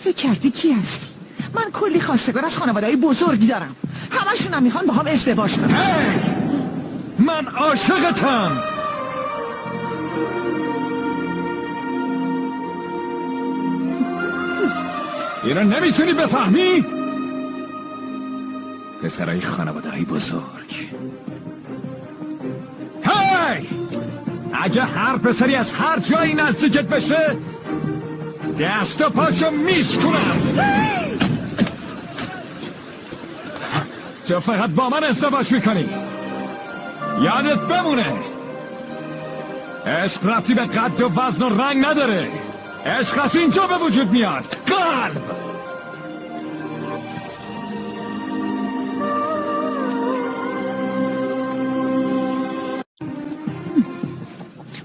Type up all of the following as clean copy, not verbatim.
فکر کردی کی هستی؟ من کلی خواستگار از خانواده‌های بزرگی دارم، همشونم میخوان با هم ازدواج کنن. من عاشقتم. اینو نمیتونی بفهمی؟ پسرای خانواده‌های بزرگ. هی! اگه هر پسری از هر جایی نزدیکت بشه دست و پاشو میشکنم. تو فقط با من ازدواج میکنی، یادت بمونه عشق ربطی به قد و وزن و رنگ نداره. عشق از اینجا به وجود میاد، قلب.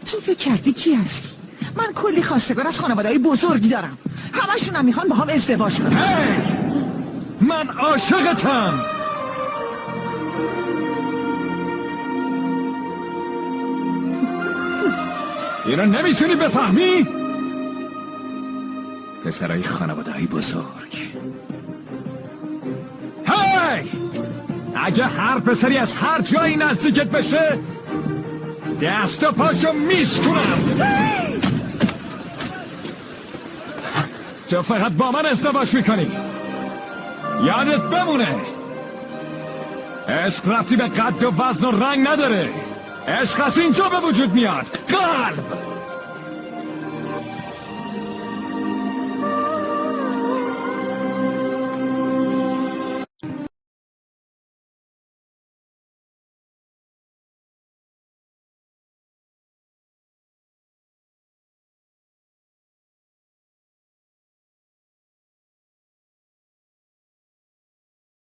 تو فکر کردی کی هستی؟ من کلی خواستگار از خانواده‌های بزرگی دارم، همشونم میخوان با هم ازدواج کنن. من عاشقتم. اینو نمیتونی بفهمی؟ پسرای خانواده‌های بزرگ. هی! اگه هر پسری از هر جایی نزدیکت بشه دست و پاشو میشکنم. تو فقط با من ازدواج میکنی، یادت بمونه عشق ربطی به قد و وزن و رنگ نداره. عشق از اینجا به وجود میاد، قلب.